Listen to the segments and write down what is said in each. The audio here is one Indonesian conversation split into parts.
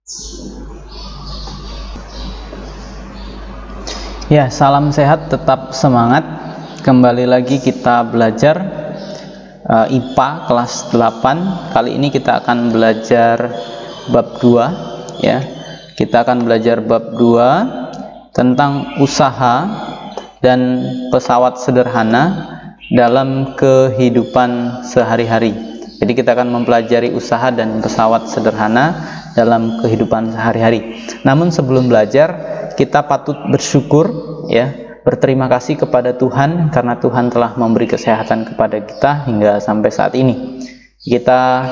Ya, salam sehat, tetap semangat. Kembali lagi kita belajar IPA kelas 8. Kali ini kita akan belajar bab 2 ya. Kita akan belajar bab 2 tentang usaha dan pesawat sederhana dalam kehidupan sehari-hari. Jadi kita akan mempelajari usaha dan pesawat sederhana dalam kehidupan sehari-hari. Namun sebelum belajar, kita patut bersyukur ya, berterima kasih kepada Tuhan karena Tuhan telah memberi kesehatan kepada kita hingga sampai saat ini. Kita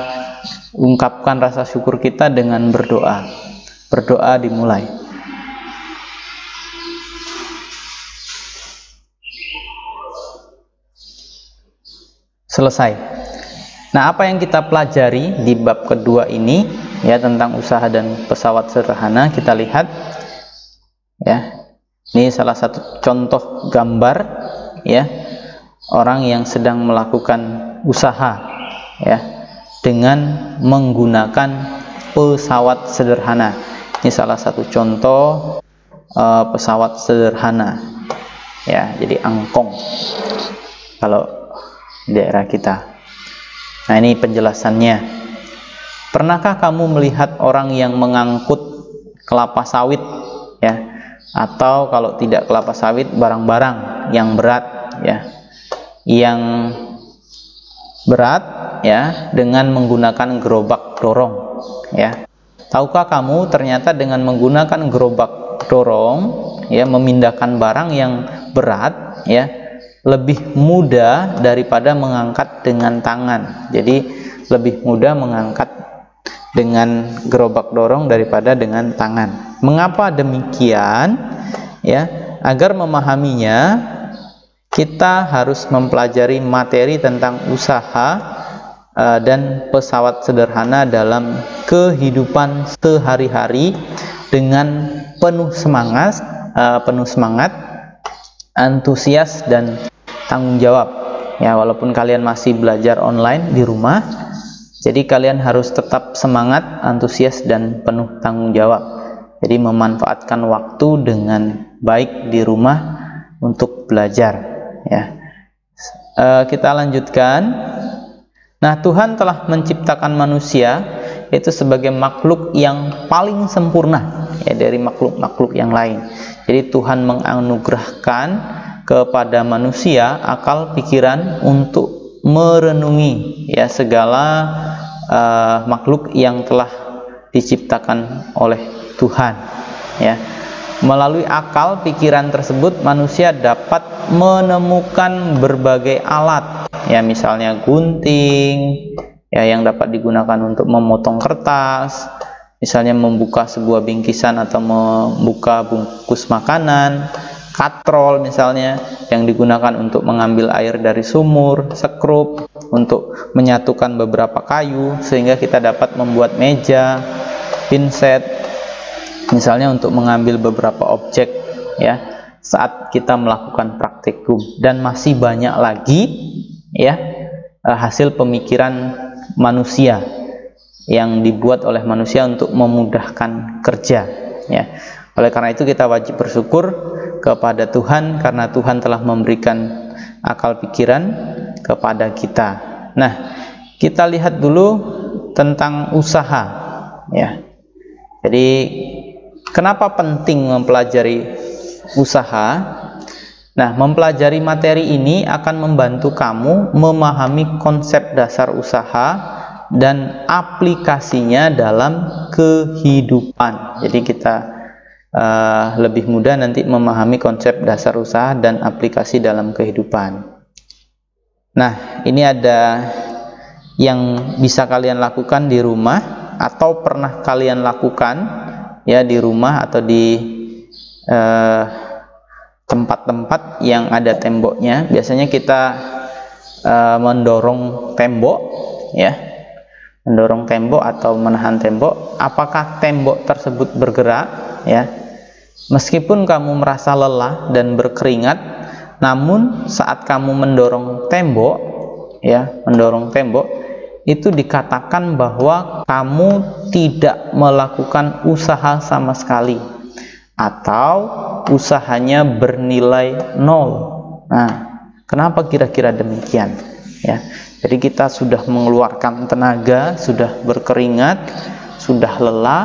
ungkapkan rasa syukur kita dengan berdoa. Berdoa dimulai. Selesai. Nah, apa yang kita pelajari di bab kedua ini ya, tentang usaha dan pesawat sederhana, kita lihat ya. Ini salah satu contoh gambar ya, orang yang sedang melakukan usaha ya dengan menggunakan pesawat sederhana. Ini salah satu contoh pesawat sederhana ya, jadi angkong kalau daerah kita. Nah, ini penjelasannya. Pernahkah kamu melihat orang yang mengangkut kelapa sawit ya, atau kalau tidak kelapa sawit, barang-barang yang berat ya, yang berat ya, dengan menggunakan gerobak dorong ya. Tahukah kamu ternyata dengan menggunakan gerobak dorong ya, memindahkan barang yang berat ya, lebih mudah daripada mengangkat dengan tangan. Jadi lebih mudah mengangkat dengan gerobak dorong daripada dengan tangan. Mengapa demikian? Ya, agar memahaminya kita harus mempelajari materi tentang usaha dan pesawat sederhana dalam kehidupan sehari-hari dengan penuh semangat, antusias dan tanggung jawab. Ya, walaupun kalian masih belajar online di rumah, jadi kalian harus tetap semangat, antusias dan penuh tanggung jawab. Jadi memanfaatkan waktu dengan baik di rumah untuk belajar ya. Kita lanjutkan. Nah, Tuhan telah menciptakan manusia itu sebagai makhluk yang paling sempurna ya, dari makhluk-makhluk yang lain. Jadi Tuhan menganugerahkan kepada manusia akal pikiran untuk merenungi ya segala makhluk yang telah diciptakan oleh Tuhan ya. Melalui akal pikiran tersebut manusia dapat menemukan berbagai alat ya, misalnya gunting ya, yang dapat digunakan untuk memotong kertas, misalnya membuka sebuah bingkisan atau membuka bungkus makanan, katrol misalnya yang digunakan untuk mengambil air dari sumur, sekrup untuk menyatukan beberapa kayu sehingga kita dapat membuat meja, pinset misalnya untuk mengambil beberapa objek ya saat kita melakukan praktikum, dan masih banyak lagi ya hasil pemikiran manusia yang dibuat oleh manusia untuk memudahkan kerja ya. Oleh karena itu kita wajib bersyukur kepada Tuhan karena Tuhan telah memberikan akal pikiran kepada kita. Nah, kita lihat dulu tentang usaha ya. Jadi kenapa penting mempelajari usaha? Nah, mempelajari materi ini akan membantu kamu memahami konsep dasar usaha dan aplikasinya dalam kehidupan. Jadi kita lebih mudah nanti memahami konsep dasar usaha dan aplikasi dalam kehidupan. Nah, ini ada yang bisa kalian lakukan di rumah atau pernah kalian lakukan ya di rumah atau di tempat-tempat yang ada temboknya. Biasanya kita mendorong tembok ya, mendorong tembok atau menahan tembok. Apakah tembok tersebut bergerak ya? Meskipun kamu merasa lelah dan berkeringat, namun saat kamu mendorong tembok ya, mendorong tembok itu dikatakan bahwa kamu tidak melakukan usaha sama sekali atau usahanya bernilai 0. Nah, kenapa kira-kira demikian? Ya, jadi kita sudah mengeluarkan tenaga, sudah berkeringat, sudah lelah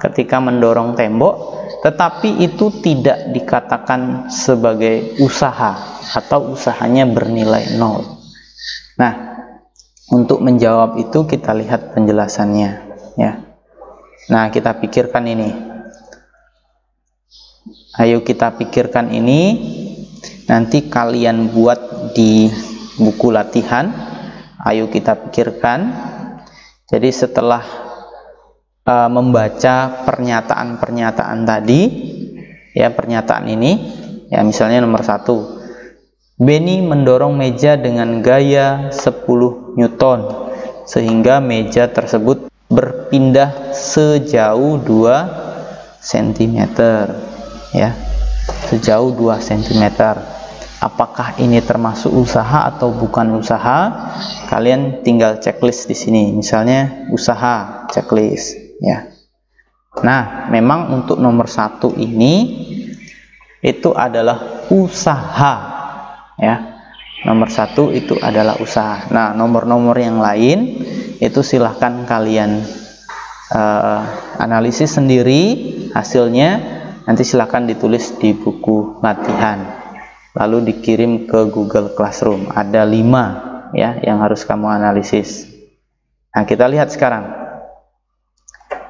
ketika mendorong tembok, tetapi itu tidak dikatakan sebagai usaha atau usahanya bernilai 0. Nah, untuk menjawab itu kita lihat penjelasannya, ya. Nah, kita pikirkan ini. Ayo kita pikirkan ini. Nanti kalian buat di buku latihan. Ayo kita pikirkan. Jadi setelah membaca pernyataan-pernyataan tadi, ya, pernyataan ini, ya, misalnya nomor 1. Benny mendorong meja dengan gaya 10 Newton sehingga meja tersebut berpindah sejauh 2 cm, ya, sejauh 2 cm. Apakah ini termasuk usaha atau bukan usaha? Kalian tinggal checklist di sini. Misalnya usaha, checklist, ya. Nah, memang untuk nomor 1 ini itu adalah usaha. Ya, nomor 1 itu adalah usaha. Nah, nomor-nomor yang lain itu silahkan kalian analisis sendiri hasilnya. Nanti silahkan ditulis di buku latihan, lalu dikirim ke Google Classroom. Ada 5, ya, yang harus kamu analisis. Nah, kita lihat sekarang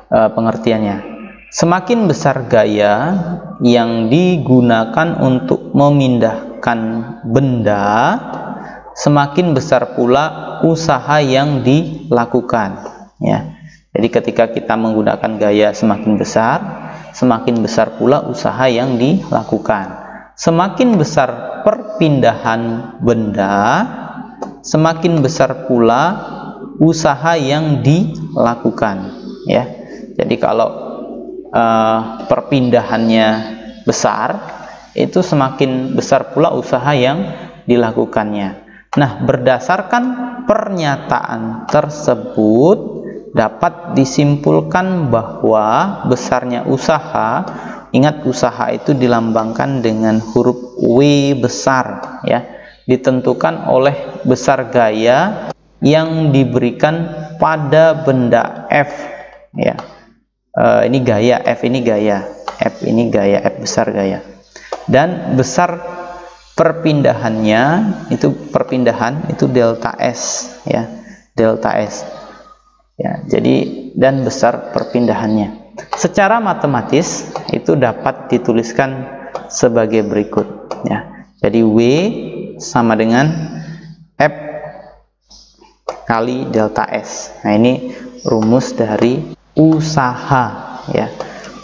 pengertiannya. Semakin besar gaya yang digunakan untuk memindahkan benda, semakin besar pula usaha yang dilakukan, ya. Jadi ketika kita menggunakan gaya semakin besar pula usaha yang dilakukan. Semakin besar perpindahan benda, semakin besar pula usaha yang dilakukan, ya. Jadi kalau perpindahannya besar, itu semakin besar pula usaha yang dilakukannya. Nah, berdasarkan pernyataan tersebut dapat disimpulkan bahwa besarnya usaha, ingat usaha itu dilambangkan dengan huruf W besar, ya, ditentukan oleh besar gaya yang diberikan pada benda F, ya. Ini gaya, F ini gaya, F ini gaya, F besar gaya. Dan besar perpindahannya itu delta S, ya, delta S. Ya, jadi dan besar perpindahannya. Secara matematis itu dapat dituliskan sebagai berikut, ya. Jadi W sama dengan F kali delta S. Nah, ini rumus dari usaha, ya.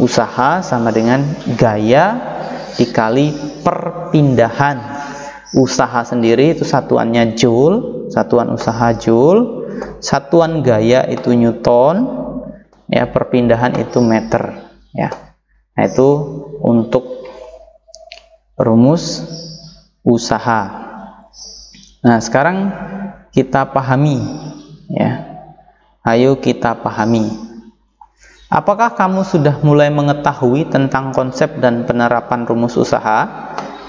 Usaha sama dengan gaya dikali perpindahan. Usaha sendiri itu satuannya joule, satuan usaha joule, satuan gaya itu newton, ya, perpindahan itu meter, ya. Nah, itu untuk rumus usaha. Nah, sekarang kita pahami, ya. Ayo kita pahami. Apakah kamu sudah mulai mengetahui tentang konsep dan penerapan rumus usaha?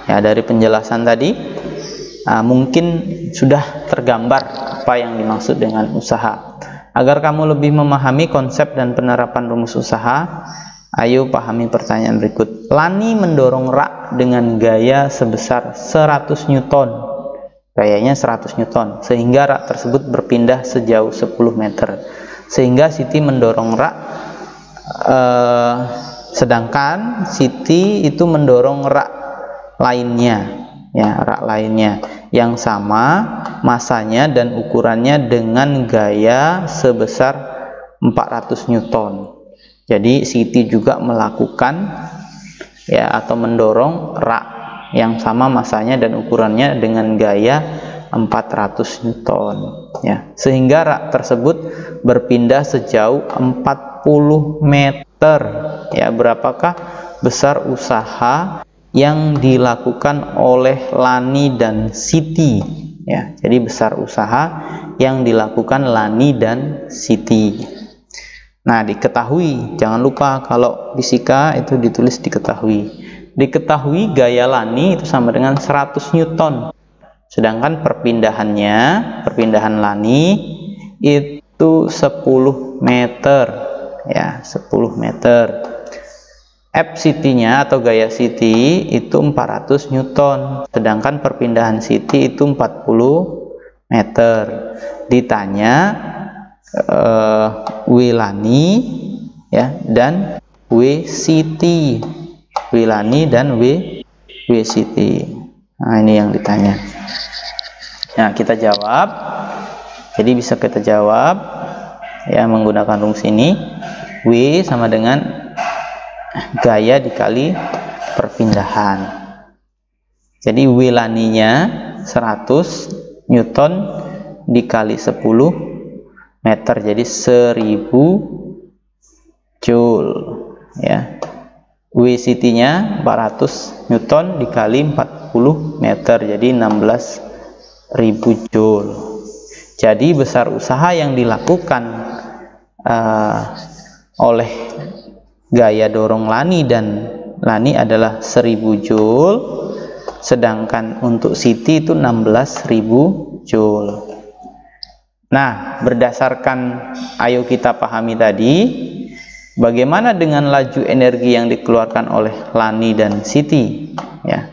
Ya, dari penjelasan tadi, mungkin sudah tergambar apa yang dimaksud dengan usaha. Agar kamu lebih memahami konsep dan penerapan rumus usaha, ayo pahami pertanyaan berikut. Lani mendorong rak dengan gaya sebesar 100 Newton. Gayanya 100 Newton, sehingga rak tersebut berpindah sejauh 10 meter. Sehingga Siti mendorong rak, sedangkan Siti itu mendorong rak lainnya, ya, rak lainnya yang sama masanya dan ukurannya dengan gaya sebesar 400 Newton. Jadi Siti juga melakukan, ya, atau mendorong rak yang sama masanya dan ukurannya dengan gaya 400 Newton, ya, sehingga rak tersebut berpindah sejauh 40 meter, ya. Berapakah besar usaha yang dilakukan oleh Lani dan Siti, ya. Jadi besar usaha yang dilakukan Lani dan Siti. Nah, diketahui, jangan lupa kalau fisika itu ditulis diketahui. Diketahui gaya Lani itu sama dengan 100 Newton. Sedangkan perpindahan Lani itu 10 meter, ya, 10 meter. F Siti-nya atau gaya Siti itu 400 Newton, sedangkan perpindahan Siti itu 40 meter. Ditanya W Lani, ya, dan W Siti. W Lani dan W Siti. Nah, ini yang ditanya. Nah, kita jawab. Jadi bisa kita jawab ya menggunakan rumus ini. W sama dengan gaya dikali perpindahan. Jadi W Lani-nya 100 Newton dikali 10 meter, jadi 1000 Joule, ya. W Siti-nya 400 Newton dikali 40 meter, jadi 16.000 Joule. Jadi besar usaha yang dilakukan oleh gaya dorong Lani dan Lani adalah 1000 Joule, sedangkan untuk Siti itu 16.000 Joule. Nah, berdasarkan ayo kita pahami tadi, bagaimana dengan laju energi yang dikeluarkan oleh Lani dan Siti, ya.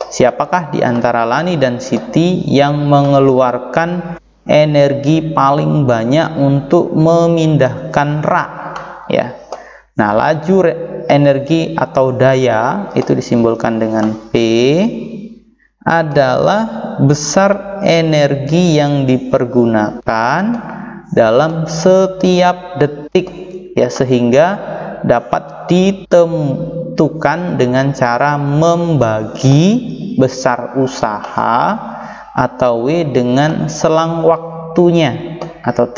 Siapakah di antara Lani dan Siti yang mengeluarkan energi paling banyak untuk memindahkan rak, ya. Nah, laju energi atau daya itu disimbolkan dengan P adalah besar energi yang dipergunakan dalam setiap detik, ya, sehingga dapat ditentukan dengan cara membagi besar usaha atau W dengan selang waktunya atau T,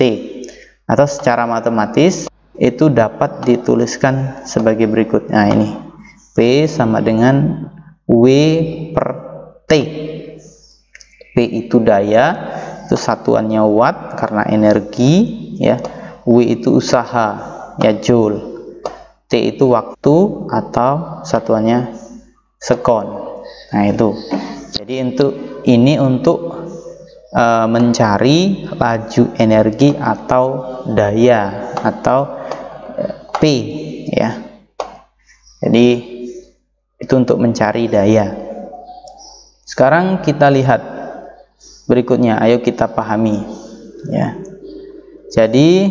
atau secara matematis itu dapat dituliskan sebagai berikut. Nah, ini P sama dengan W per T. P itu daya, itu satuannya watt karena energi, ya. W itu usaha, ya, joule. T itu waktu atau satuannya sekon. Nah, itu. Jadi untuk mencari laju energi atau daya atau P, ya. Jadi itu untuk mencari daya. Sekarang kita lihat berikutnya, ayo kita pahami, ya. Jadi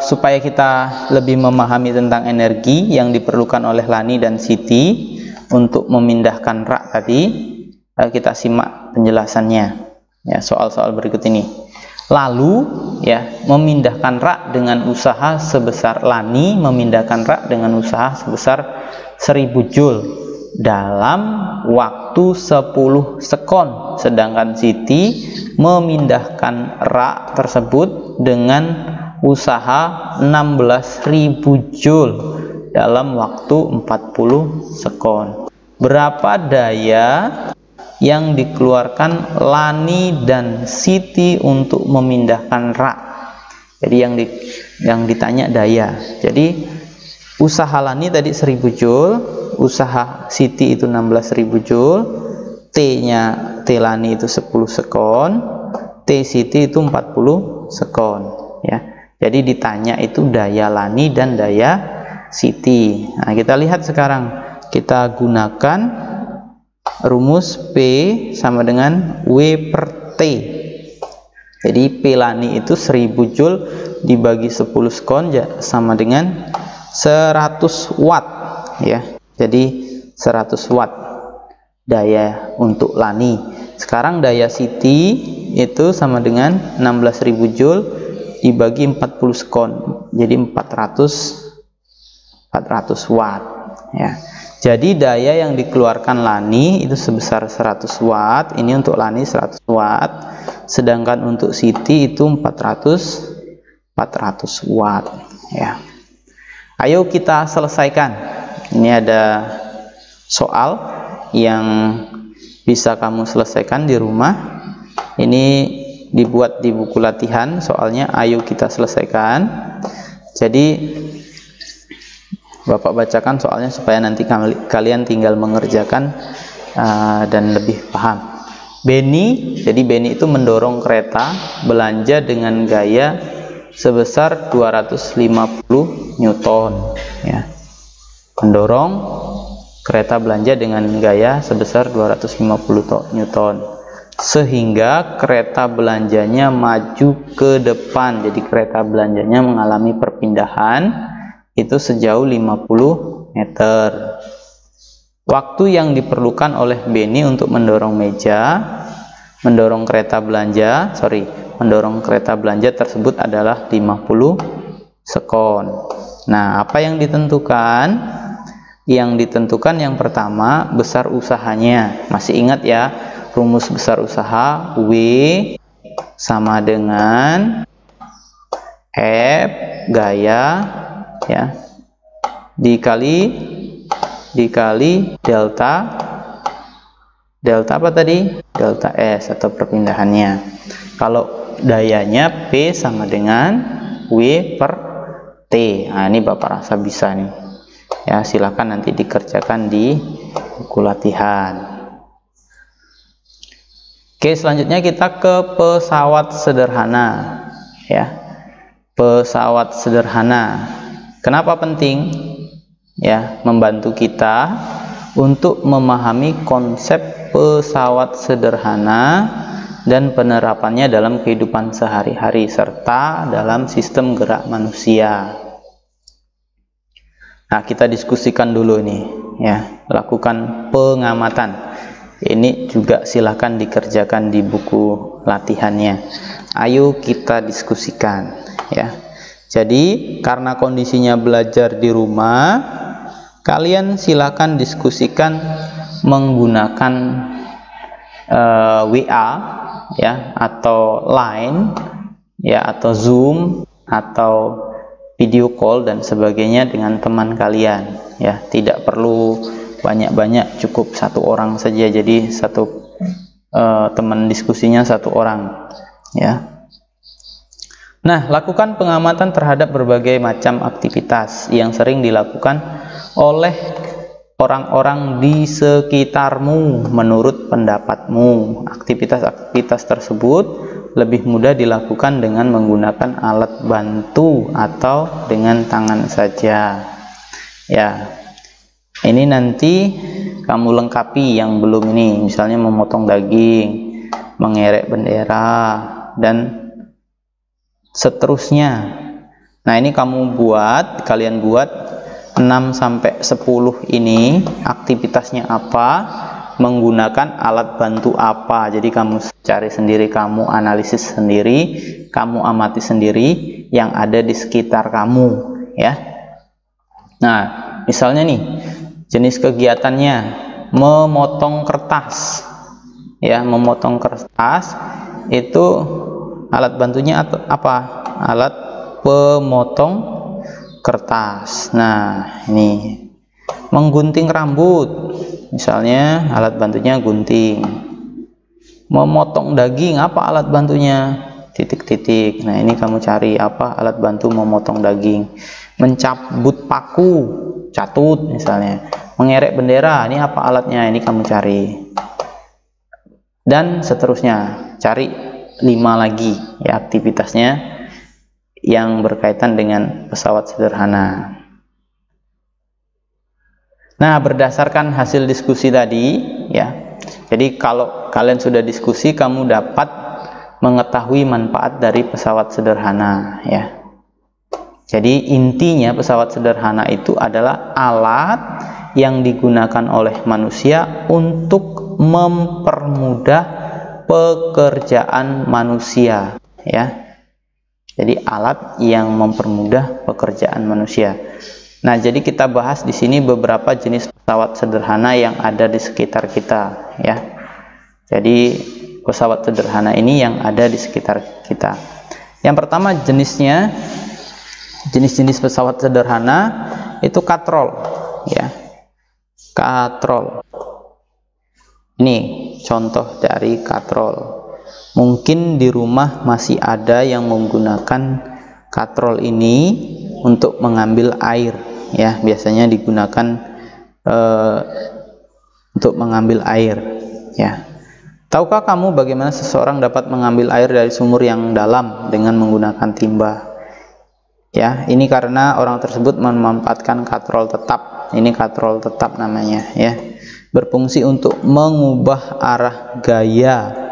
supaya kita lebih memahami tentang energi yang diperlukan oleh Lani dan Siti untuk memindahkan rak tadi, kita simak penjelasannya, ya, soal-soal berikut ini. Lalu, ya, memindahkan rak dengan usaha sebesar Lani memindahkan rak dengan usaha sebesar 1000 Joule dalam waktu 10 sekon, sedangkan Siti memindahkan rak tersebut dengan usaha 16.000 Joule dalam waktu 40 sekon. Berapa daya yang dikeluarkan Lani dan Siti untuk memindahkan rak? Jadi yang ditanya daya. Jadi usaha Lani tadi 1000 Joule, usaha Siti itu 16.000 Joule, T Lani itu 10 sekon, T Siti itu 40 sekon, ya. Jadi ditanya itu daya Lani dan daya Siti. Nah, kita lihat sekarang, kita gunakan rumus P sama dengan W per T. Jadi P Lani itu 1000 Joule dibagi 10 sekon sama dengan 100 watt, ya. Jadi 100 watt daya untuk Lani. Sekarang daya Siti itu sama dengan 16.000 Joule dibagi 40 sekon, jadi 400 watt, ya. Jadi daya yang dikeluarkan Lani itu sebesar 100 watt, ini untuk Lani 100 watt, sedangkan untuk Siti itu 400 watt, ya. Ayo kita selesaikan. Ini ada soal yang bisa kamu selesaikan di rumah. Ini dibuat di buku latihan, soalnya ayo kita selesaikan. Jadi Bapak bacakan soalnya supaya nanti kalian tinggal mengerjakan dan lebih paham. Benny, jadi Benny itu mendorong kereta belanja dengan gaya sebesar 250 Newton, ya. Mendorong kereta belanja dengan gaya sebesar 250 Newton, sehingga kereta belanjanya maju ke depan. Jadi kereta belanjanya mengalami perpindahan itu sejauh 50 meter. Waktu yang diperlukan oleh Benny untuk mendorong kereta belanja tersebut adalah 50 sekon. Nah, apa yang ditentukan? Yang ditentukan yang pertama besar usahanya. Masih ingat ya, rumus besar usaha W sama dengan F gaya, ya, dikali delta apa tadi? Delta S atau perpindahannya. Kalau dayanya P sama dengan W per T. Nah, ini Bapak rasa bisa nih. Ya, silakan nanti dikerjakan di buku latihan. Oke, selanjutnya kita ke pesawat sederhana, ya. Pesawat sederhana. Kenapa penting? Ya, membantu kita untuk memahami konsep pesawat sederhana dan penerapannya dalam kehidupan sehari-hari serta dalam sistem gerak manusia. Nah, kita diskusikan dulu ini, ya, lakukan pengamatan. Ini juga silahkan dikerjakan di buku latihannya. Ayo kita diskusikan, ya. Jadi karena kondisinya belajar di rumah, kalian silahkan diskusikan menggunakan WA, ya, atau Line, ya, atau Zoom, atau video call dan sebagainya dengan teman kalian, ya. Tidak perlu banyak-banyak, cukup satu orang saja. Jadi teman diskusinya satu orang, ya. Nah, lakukan pengamatan terhadap berbagai macam aktivitas yang sering dilakukan oleh orang-orang di sekitarmu. Menurut pendapatmu, aktivitas-aktivitas tersebut lebih mudah dilakukan dengan menggunakan alat bantu atau dengan tangan saja. Ya, ini nanti kamu lengkapi yang belum ini, misalnya memotong daging, mengerek bendera, dan seterusnya. Nah, ini kalian buat 6-10 ini aktivitasnya apa, menggunakan alat bantu apa. Jadi kamu cari sendiri, kamu analisis sendiri, kamu amati sendiri yang ada di sekitar kamu, ya. Nah, misalnya nih, jenis kegiatannya memotong kertas, ya. Memotong kertas itu alat bantunya atau apa? Alat pemotong kertas. Nah, ini menggunting rambut, misalnya alat bantunya gunting. Memotong daging, apa alat bantunya? Titik-titik. Nah, ini kamu cari apa alat bantu memotong daging. Mencabut paku, catut misalnya. Mengerek bendera, ini apa alatnya? Ini kamu cari. Dan seterusnya, cari 5 lagi, ya, aktivitasnya yang berkaitan dengan pesawat sederhana. Nah, berdasarkan hasil diskusi tadi, ya, jadi kalau kalian sudah diskusi, kamu dapat mengetahui manfaat dari pesawat sederhana, ya. Jadi intinya pesawat sederhana itu adalah alat yang digunakan oleh manusia untuk mempermudah pekerjaan manusia, ya. Jadi alat yang mempermudah pekerjaan manusia. Nah, jadi kita bahas di sini beberapa jenis pesawat sederhana yang ada di sekitar kita, ya. Jadi pesawat sederhana ini yang ada di sekitar kita. Yang pertama jenis-jenis pesawat sederhana itu katrol, ya. Katrol. Ini contoh dari katrol. Mungkin di rumah masih ada yang menggunakan katrol ini untuk mengambil air, ya, biasanya digunakan untuk mengambil air, ya. Tahukah kamu bagaimana seseorang dapat mengambil air dari sumur yang dalam dengan menggunakan timba? Ya, ini karena orang tersebut memanfaatkan katrol tetap. Ini katrol tetap namanya, ya. Berfungsi untuk mengubah arah gaya.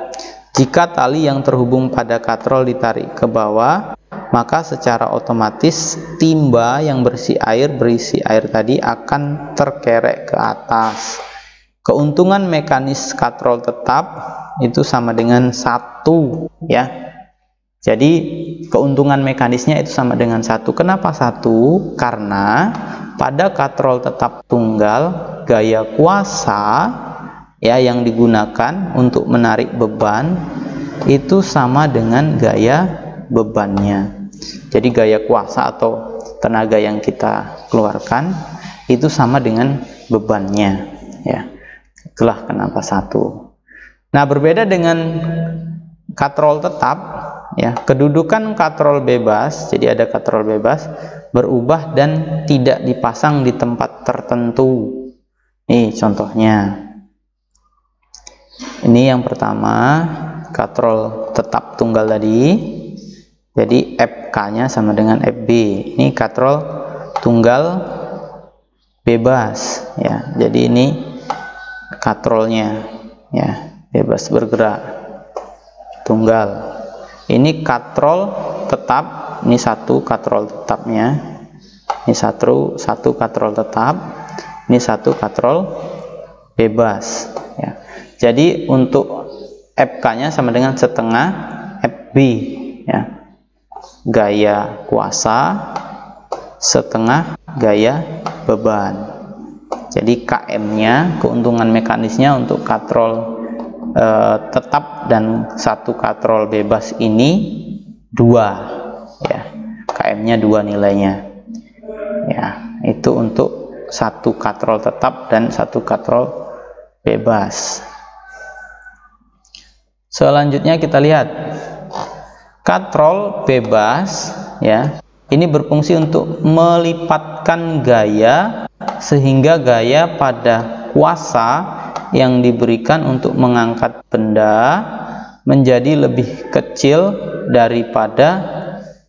Jika tali yang terhubung pada katrol ditarik ke bawah, maka secara otomatis timba yang berisi air tadi akan terkerek ke atas. Keuntungan mekanis katrol tetap itu sama dengan 1, ya. Jadi keuntungan mekanisnya itu sama dengan 1. Kenapa 1? Karena pada katrol tetap tunggal, gaya kuasa, ya, yang digunakan untuk menarik beban itu sama dengan gaya bebannya. Jadi gaya kuasa atau tenaga yang kita keluarkan itu sama dengan bebannya, ya. Itulah kenapa 1. Nah, berbeda dengan katrol tetap, ya, kedudukan katrol bebas, jadi ada katrol bebas, berubah dan tidak dipasang di tempat tertentu. Nih contohnya. Ini yang pertama, katrol tetap tunggal tadi. Jadi FK-nya sama dengan FB. Ini katrol tunggal bebas, ya. Jadi ini katrolnya, ya, bebas bergerak, tunggal. Ini katrol tetap, ini 1 katrol tetapnya, ini satu katrol tetap, ini 1 katrol bebas, ya. Jadi untuk FK-nya sama dengan setengah FB, ya. Gaya kuasa setengah gaya beban. Jadi KM-nya, keuntungan mekanisnya untuk katrol tetap dan 1 katrol bebas ini 2, ya. KM-nya 2 nilainya, ya. Itu untuk 1 katrol tetap dan 1 katrol bebas. Selanjutnya kita lihat katrol bebas, ya. Ini berfungsi untuk melipatkan gaya sehingga gaya pada kuasa yang diberikan untuk mengangkat benda menjadi lebih kecil daripada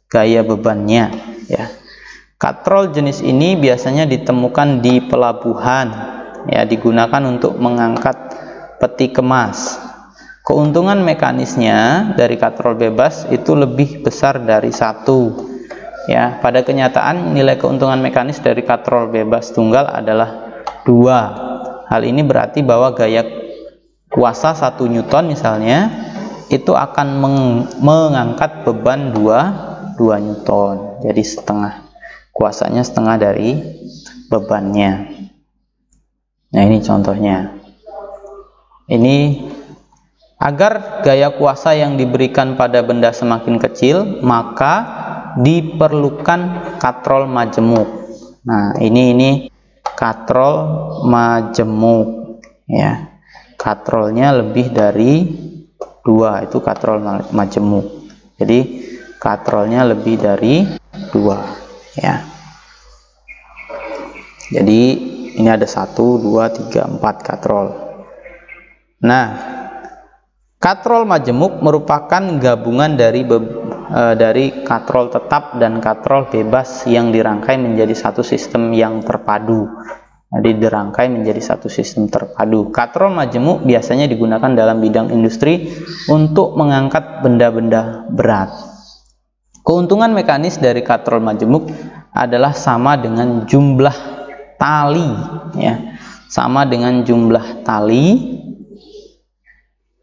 gaya bebannya, ya. Katrol jenis ini biasanya ditemukan di pelabuhan, ya, digunakan untuk mengangkat peti kemas. Keuntungan mekanisnya dari katrol bebas itu lebih besar dari 1, ya. Pada kenyataan nilai keuntungan mekanis dari katrol bebas tunggal adalah 2. Hal ini berarti bahwa gaya kuasa 1 Newton misalnya itu akan mengangkat beban 2 Newton. Jadi kuasanya setengah dari bebannya. Nah, ini contohnya. Ini agar gaya kuasa yang diberikan pada benda semakin kecil, maka diperlukan katrol majemuk. Nah, ini katrol majemuk, ya. Katrolnya lebih dari 2, itu katrol majemuk. Jadi katrolnya lebih dari 2, ya. Jadi ini ada 1, 2, 3, 4 katrol. Nah, katrol majemuk merupakan gabungan dari katrol tetap dan katrol bebas yang dirangkai menjadi satu sistem yang terpadu. Jadi dirangkai menjadi satu sistem terpadu. Katrol majemuk biasanya digunakan dalam bidang industri untuk mengangkat benda-benda berat. Keuntungan mekanis dari katrol majemuk adalah sama dengan jumlah tali, ya. Sama dengan jumlah tali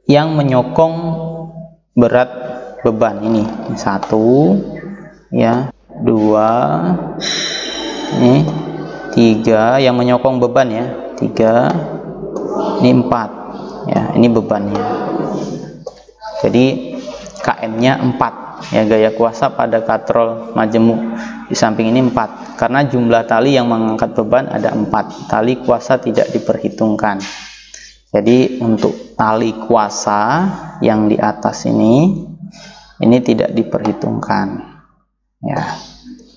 yang menyokong berat beban ini. 1, ya, 2, ini 3 yang menyokong beban, ya. 3, ini 4, ya. Ini bebannya. Jadi KM-nya 4, ya. Gaya kuasa pada katrol majemuk di samping ini 4 karena jumlah tali yang mengangkat beban ada 4. Tali kuasa tidak diperhitungkan. Jadi untuk tali kuasa yang di atas ini tidak diperhitungkan ya.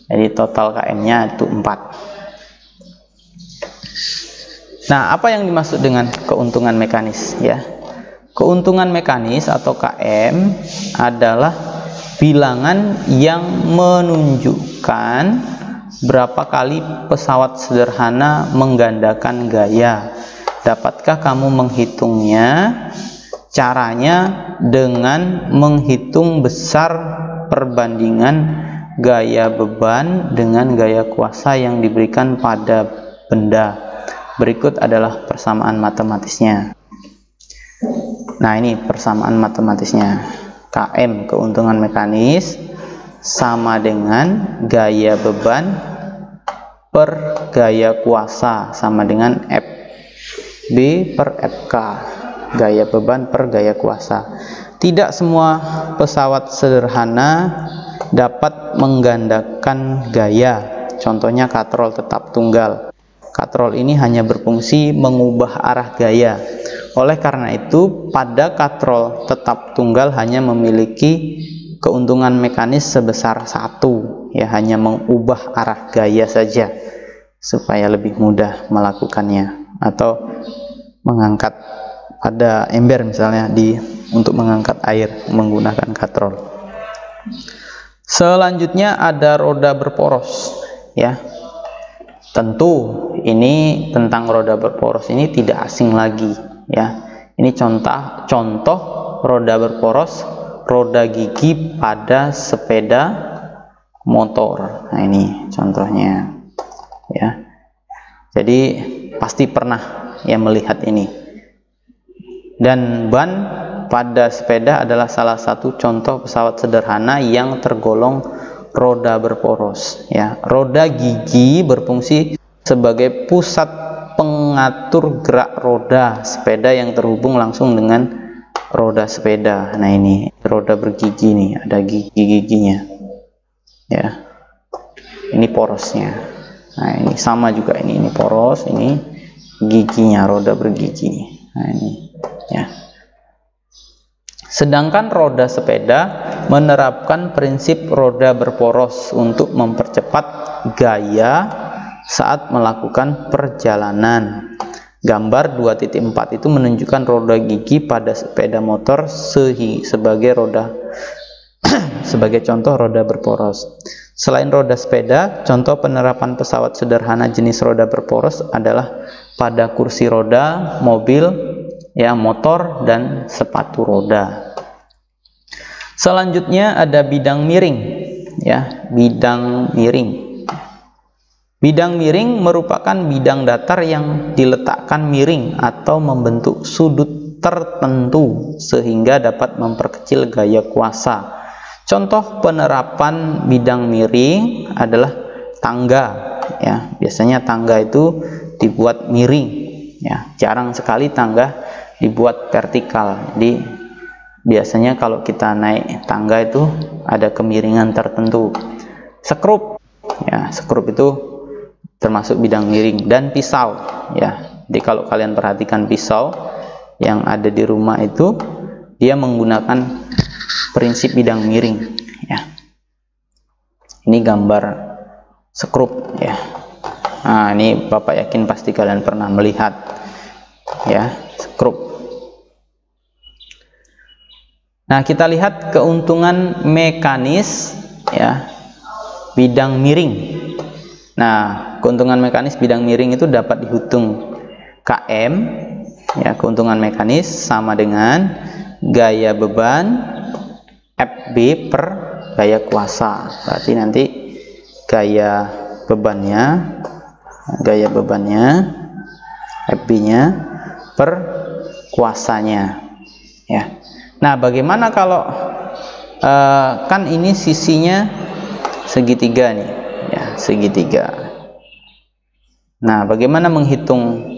Jadi total KM-nya itu 4. Nah, apa yang dimaksud dengan keuntungan mekanis ya? Keuntungan mekanis atau KM adalah bilangan yang menunjukkan berapa kali pesawat sederhana menggandakan gaya. Dapatkah kamu menghitungnya? Caranya dengan menghitung besar perbandingan gaya beban dengan gaya kuasa yang diberikan pada benda. Berikut adalah persamaan matematisnya. Nah, ini persamaan matematisnya. KM keuntungan mekanis sama dengan gaya beban per gaya kuasa sama dengan FB per FK. Gaya beban per gaya kuasa. Tidak semua pesawat sederhana dapat menggandakan gaya. Contohnya katrol tetap tunggal. Katrol ini hanya berfungsi mengubah arah gaya. Oleh karena itu, pada katrol tetap tunggal hanya memiliki keuntungan mekanis sebesar 1, ya, hanya mengubah arah gaya saja supaya lebih mudah melakukannya, atau mengangkat pada ember misalnya untuk mengangkat air menggunakan katrol. Selanjutnya ada roda berporos, ya. Tentu ini tentang roda berporos ini tidak asing lagi, ya. Ini contoh roda berporos, roda gigi pada sepeda motor. Nah, ini contohnya, ya. Jadi pasti pernah ya melihat ini. Dan ban pada sepeda adalah salah satu contoh pesawat sederhana yang tergolong roda berporos, ya. Roda gigi berfungsi sebagai pusat pengatur gerak roda sepeda yang terhubung langsung dengan roda sepeda. Nah, ini roda bergigi nih, ada gigi-giginya, ya. Ini porosnya. Nah, ini sama juga, ini poros, ini giginya, roda bergigi. Nah, ini, ya. Sedangkan roda sepeda menerapkan prinsip roda berporos untuk mempercepat gaya saat melakukan perjalanan. Gambar 2.4 itu menunjukkan roda gigi pada sepeda motor sebagai contoh roda berporos. Selain roda sepeda, contoh penerapan pesawat sederhana jenis roda berporos adalah pada kursi roda, mobil, ya, motor, dan sepatu roda. Selanjutnya ada bidang miring, ya, bidang miring. Bidang miring merupakan bidang datar yang diletakkan miring atau membentuk sudut tertentu sehingga dapat memperkecil gaya kuasa. Contoh penerapan bidang miring adalah tangga, ya. Biasanya tangga itu dibuat miring, ya. Jarang sekali tangga dibuat vertikal. Jadi biasanya kalau kita naik tangga itu ada kemiringan tertentu. Sekrup, ya, sekrup itu termasuk bidang miring. Dan pisau, ya. Jadi kalau kalian perhatikan pisau yang ada di rumah itu, dia menggunakan prinsip bidang miring, ya. Ini gambar sekrup, ya. Nah, ini Bapak yakin pasti kalian pernah melihat, ya, sekrup. Nah, kita lihat keuntungan mekanis, ya, bidang miring. Nah, keuntungan mekanis bidang miring itu dapat dihitung KM, ya, keuntungan mekanis sama dengan gaya beban FB per gaya kuasa. Berarti nanti gaya bebannya FB-nya per kuasanya, ya. Nah, bagaimana kalau kan ini sisinya segitiga nih, ya, segitiga. Nah, bagaimana menghitung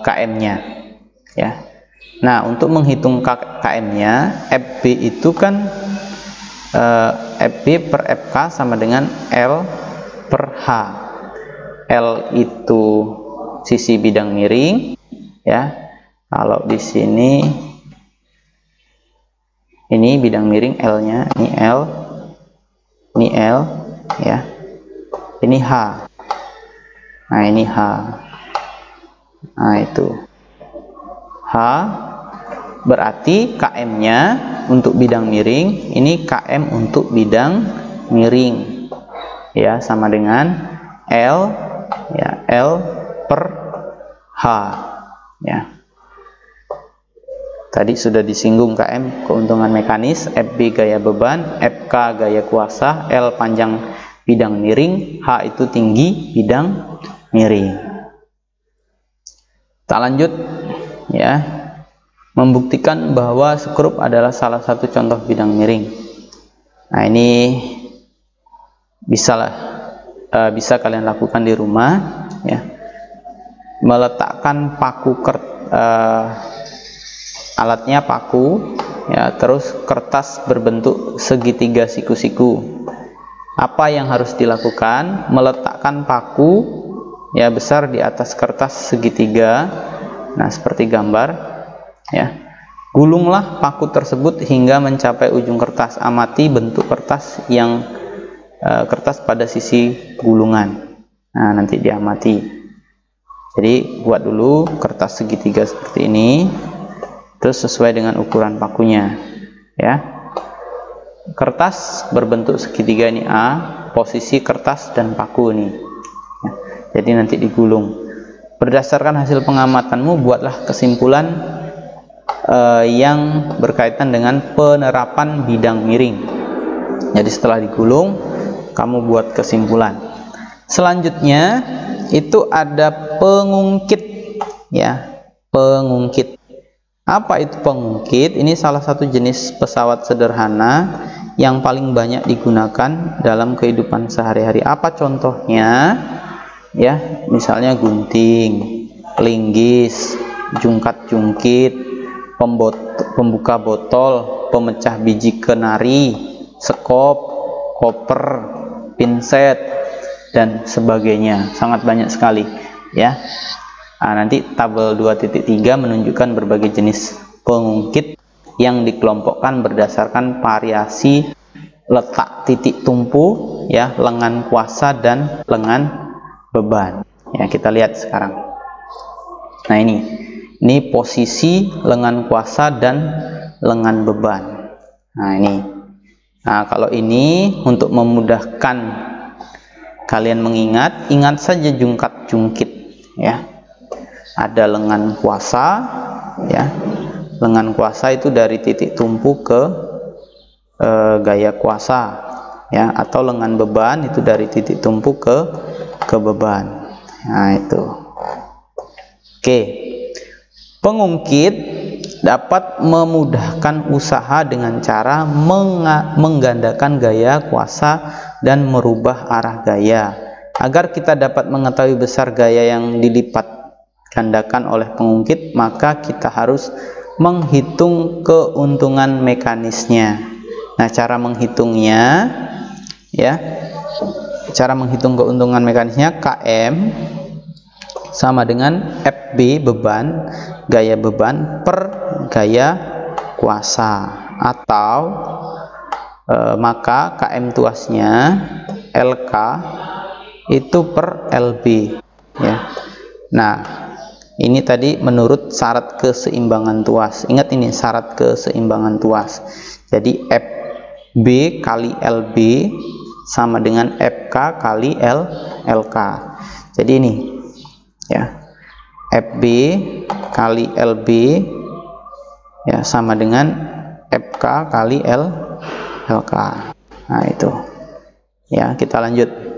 KM-nya, ya? Nah, untuk menghitung KM-nya, FB itu kan FB per FK sama dengan L per H. L itu sisi bidang miring, ya. Kalau di sini ini bidang miring L-nya, ini L ya. Ini H. Nah, ini H. Nah, itu H berarti KM-nya untuk bidang miring, ini KM untuk bidang miring. Ya, sama dengan L ya, L per H ya. Tadi sudah disinggung KM keuntungan mekanis, FB gaya beban, FK gaya kuasa, L panjang bidang miring, H itu tinggi bidang miring. Kita lanjut ya, membuktikan bahwa skrup adalah salah satu contoh bidang miring. Nah, ini bisa kalian lakukan di rumah ya. Meletakkan paku alatnya paku ya, terus kertas berbentuk segitiga siku-siku. Apa yang harus dilakukan? Meletakkan paku ya besar di atas kertas segitiga. Nah, seperti gambar ya. Gulunglah paku tersebut hingga mencapai ujung kertas. Amati bentuk kertas yang kertas pada sisi gulungan. Nah, nanti diamati. Jadi buat dulu kertas segitiga seperti ini, terus sesuai dengan ukuran pakunya ya. Kertas berbentuk segitiga ini A, posisi kertas dan paku ini ya. Jadi nanti digulung. Berdasarkan hasil pengamatanmu, buatlah kesimpulan yang berkaitan dengan penerapan bidang miring. Jadi setelah digulung, kamu buat kesimpulan. Selanjutnya itu ada pengungkit ya, pengungkit. Apa itu pengungkit? Ini salah satu jenis pesawat sederhana yang paling banyak digunakan dalam kehidupan sehari-hari. Apa contohnya? Ya, misalnya gunting, linggis, jungkat-jungkit, pembuka botol, pemecah biji kenari, sekop, koper, pinset dan sebagainya. Sangat banyak sekali ya. Nah, nanti tabel 2.3 menunjukkan berbagai jenis pengungkit yang dikelompokkan berdasarkan variasi letak titik tumpu ya, lengan kuasa dan lengan beban. Ya, kita lihat sekarang. Nah, ini posisi lengan kuasa dan lengan beban. Nah, ini. Nah, kalau ini untuk memudahkan kalian mengingat, ingat saja jungkat-jungkit ya. Ada lengan kuasa ya. Lengan kuasa itu dari titik tumpu ke gaya kuasa ya, atau lengan beban itu dari titik tumpu ke beban. Nah, itu. Oke. Pengungkit dapat memudahkan usaha dengan cara menggandakan gaya kuasa dan merubah arah gaya. Agar kita dapat mengetahui besar gaya yang dilipat gandakan oleh pengungkit, maka kita harus menghitung keuntungan mekanisnya. Nah, cara menghitungnya ya, cara menghitung keuntungan mekanisnya, KM sama dengan FB beban, gaya beban per gaya kuasa, atau maka KM tuasnya LK itu per LB ya. Nah, ini tadi menurut syarat keseimbangan tuas. Ingat, ini syarat keseimbangan tuas. Jadi FB kali LB sama dengan FK kali LK. Jadi ini ya, FB kali LB ya sama dengan FK kali LK. Nah, itu ya. Kita lanjut.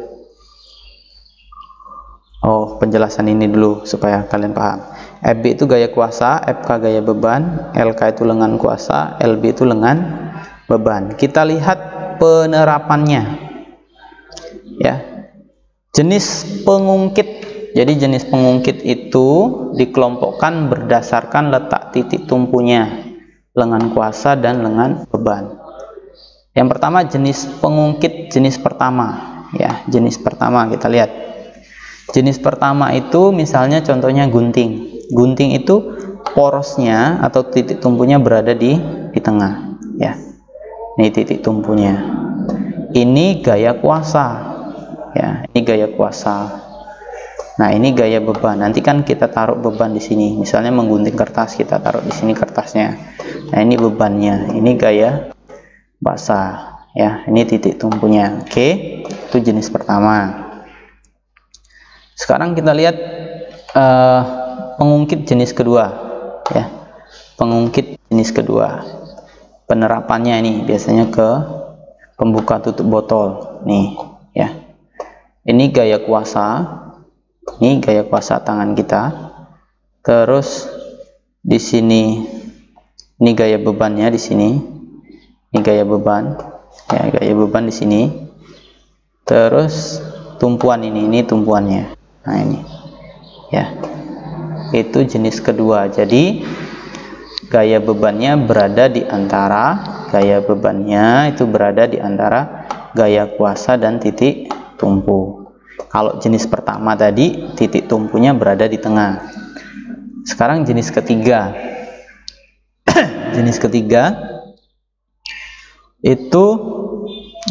Oh, penjelasan ini dulu supaya kalian paham. FB itu gaya kuasa, FK gaya beban, LK itu lengan kuasa, LB itu lengan beban. Kita lihat penerapannya ya. Jenis pengungkit. Jadi jenis pengungkit itu dikelompokkan berdasarkan letak titik tumpunya, lengan kuasa dan lengan beban. Yang pertama jenis pengungkit jenis pertama ya. Jenis pertama kita lihat. Jenis pertama itu misalnya contohnya gunting Gunting itu porosnya atau titik tumpunya berada di tengah, ya. Ini titik tumpunya. Ini gaya kuasa, ya. Ini gaya kuasa. Nah, ini gaya beban. Nanti kan kita taruh beban di sini. Misalnya menggunting kertas, kita taruh di sini kertasnya. Nah, ini bebannya. Ini gaya basah, ya. Ini titik tumpunya. Oke, itu jenis pertama. Sekarang kita lihat pengungkit jenis kedua, ya. Pengungkit jenis kedua. Penerapannya ini biasanya ke pembuka tutup botol, nih, ya. Ini gaya kuasa. Ini gaya kuasa tangan kita. Terus di sini ini gaya bebannya di sini. Ini gaya beban, ya, gaya beban di sini. Terus tumpuan ini tumpuannya. Nah, ini, ya. Itu jenis kedua. Jadi gaya bebannya berada di antara gaya kuasa dan titik tumpu. Kalau jenis pertama tadi titik tumpunya berada di tengah. Sekarang jenis ketiga. Jenis ketiga itu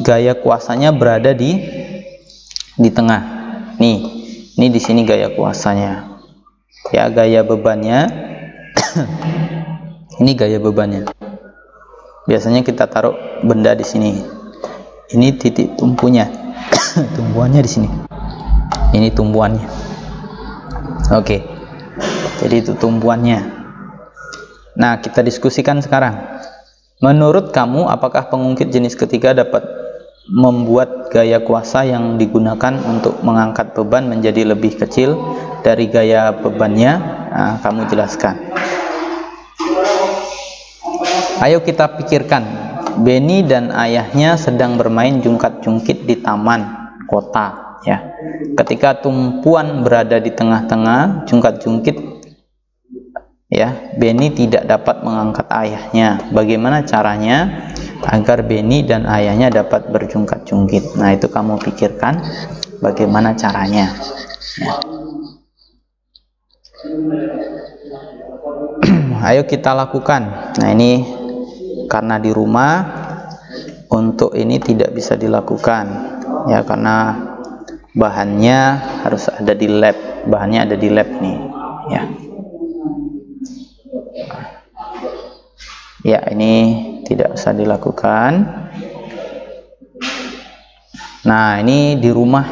gaya kuasanya berada di tengah. Nih, ini di sini gaya kuasanya. Ya, gaya bebannya. Ini gaya bebannya. Biasanya kita taruh benda di sini. Ini titik tumpunya. Tumpuannya di sini. Ini tumpuannya. Oke. Jadi itu tumpuannya. Nah, kita diskusikan sekarang. Menurut kamu, apakah pengungkit jenis ketiga dapat membuat gaya kuasa yang digunakan untuk mengangkat beban menjadi lebih kecil dari gaya bebannya? Nah, kamu jelaskan. Ayo kita pikirkan. Benny dan ayahnya sedang bermain jungkat-jungkit di taman kota, ya. Ketika tumpuan berada di tengah-tengah jungkat-jungkit, ya, Benny tidak dapat mengangkat ayahnya. Bagaimana caranya agar Benny dan ayahnya dapat berjungkat-jungkit? Nah, itu kamu pikirkan bagaimana caranya, ya. Ayo kita lakukan. Nah, ini karena di rumah untuk ini tidak bisa dilakukan, ya, karena bahannya harus ada di lab. Bahannya ada di lab nih, ya. Ya, ini tidak bisa dilakukan. Nah, ini di rumah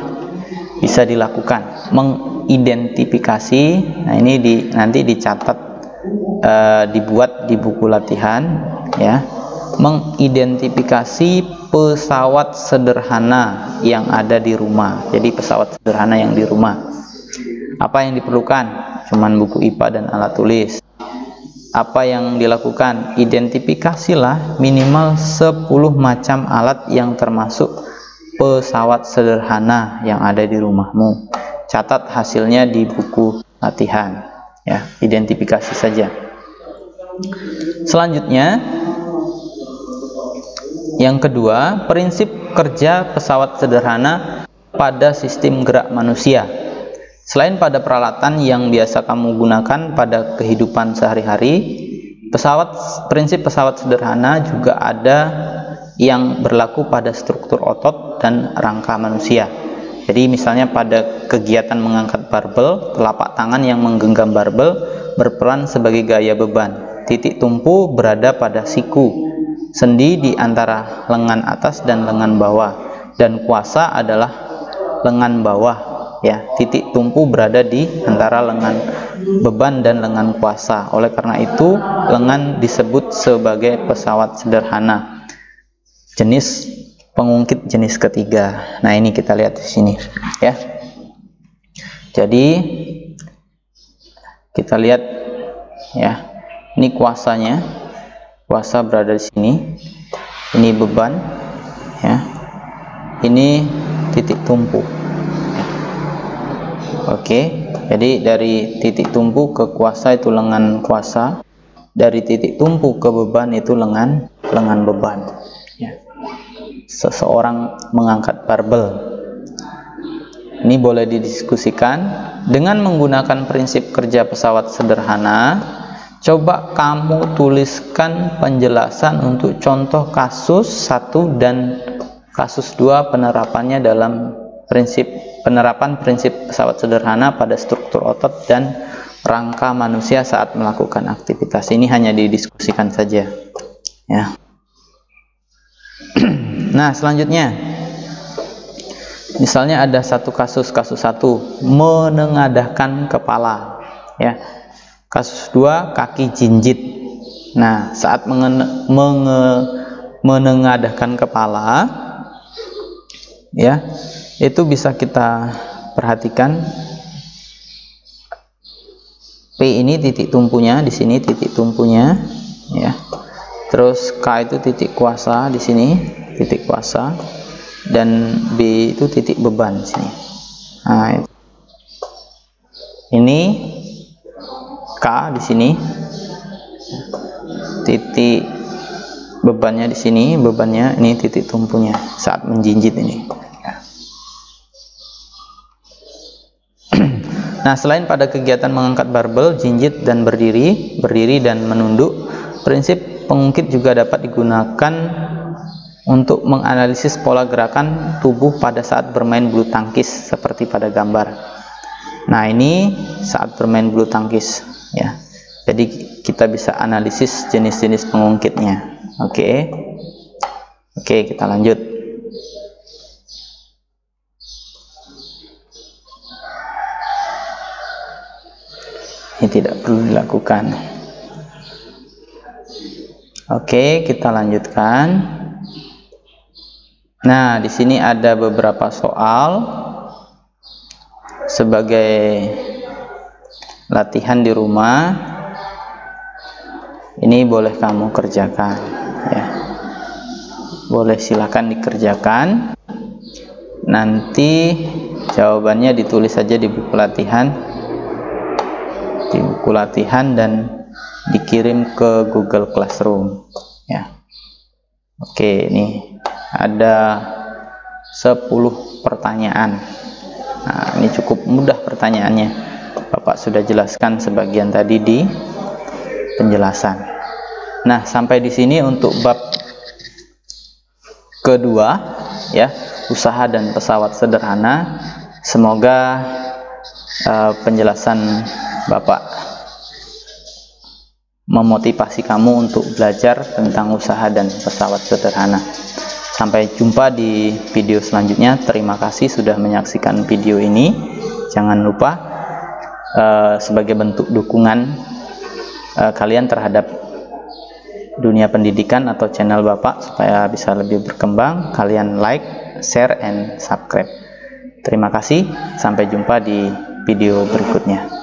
bisa dilakukan, mengidentifikasi. Nah, ini nanti dicatat, dibuat di buku latihan, ya. Mengidentifikasi pesawat sederhana yang ada di rumah. Jadi pesawat sederhana yang di rumah. Apa yang diperlukan? Cuman buku IPA dan alat tulis. Apa yang dilakukan? Identifikasilah minimal 10 macam alat yang termasuk pesawat sederhana yang ada di rumahmu. Catat hasilnya di buku latihan, ya. Identifikasi saja. Selanjutnya, yang kedua, prinsip kerja pesawat sederhana pada sistem gerak manusia. Selain pada peralatan yang biasa kamu gunakan pada kehidupan sehari-hari, prinsip pesawat sederhana juga ada yang berlaku pada struktur otot dan rangka manusia. Jadi misalnya pada kegiatan mengangkat barbel, telapak tangan yang menggenggam barbel berperan sebagai gaya beban. Titik tumpu berada pada siku, sendi di antara lengan atas dan lengan bawah, dan kuasa adalah lengan bawah, ya. Titik tumpu berada di antara lengan beban dan lengan kuasa. Oleh karena itu, lengan disebut sebagai pesawat sederhana. Jenis pengungkit jenis ketiga. Nah, ini kita lihat di sini, ya. Jadi kita lihat, ya. Ini kuasanya. Kuasa berada di sini. Ini beban, ya. Ini titik tumpu. Oke, jadi dari titik tumpu ke kuasa itu lengan kuasa, dari titik tumpu ke beban itu lengan beban, ya. Seseorang mengangkat barbel. ini boleh didiskusikan. Dengan menggunakan prinsip kerja pesawat sederhana, coba kamu tuliskan penjelasan untuk contoh kasus 1 dan kasus 2 penerapannya dalam penerapan prinsip pesawat sederhana pada struktur otot dan rangka manusia saat melakukan aktivitas. Ini hanya didiskusikan saja, ya. Nah, selanjutnya, misalnya ada kasus 1 menengadahkan kepala, ya. Kasus 2 kaki jinjit. Nah, saat menengadahkan kepala, ya, itu bisa kita perhatikan. P ini titik tumpunya, di sini titik tumpunya, ya. Terus K itu titik kuasa, di sini titik kuasa, dan B itu titik beban di sini. Nah, ini K di sini, titik bebannya di sini, bebannya ini titik tumpunya saat menjinjit ini. Nah, selain pada kegiatan mengangkat barbel, jinjit dan berdiri dan menunduk, prinsip pengungkit juga dapat digunakan untuk menganalisis pola gerakan tubuh pada saat bermain bulu tangkis seperti pada gambar. Nah, ini saat bermain bulu tangkis, ya. Jadi kita bisa analisis jenis-jenis pengungkitnya. Oke, kita lanjut. Ini tidak perlu dilakukan. Oke, kita lanjutkan. Nah, di sini ada beberapa soal sebagai latihan di rumah. Ini boleh kamu kerjakan, ya. Boleh, silakan dikerjakan. Nanti jawabannya ditulis saja di buku latihan. Dan dikirim ke Google Classroom, ya. Oke, ini ada 10 pertanyaan. Nah, ini cukup mudah pertanyaannya. Bapak sudah jelaskan sebagian tadi di penjelasan. Nah, sampai di sini untuk bab kedua, ya, usaha dan pesawat sederhana. Semoga penjelasan Bapak memotivasi kamu untuk belajar tentang usaha dan pesawat sederhana. Sampai jumpa di video selanjutnya. Terima kasih sudah menyaksikan video ini. Jangan lupa sebagai bentuk dukungan kalian terhadap dunia pendidikan atau channel Bapak supaya bisa lebih berkembang, kalian like, share, and subscribe. Terima kasih. Sampai jumpa di video berikutnya.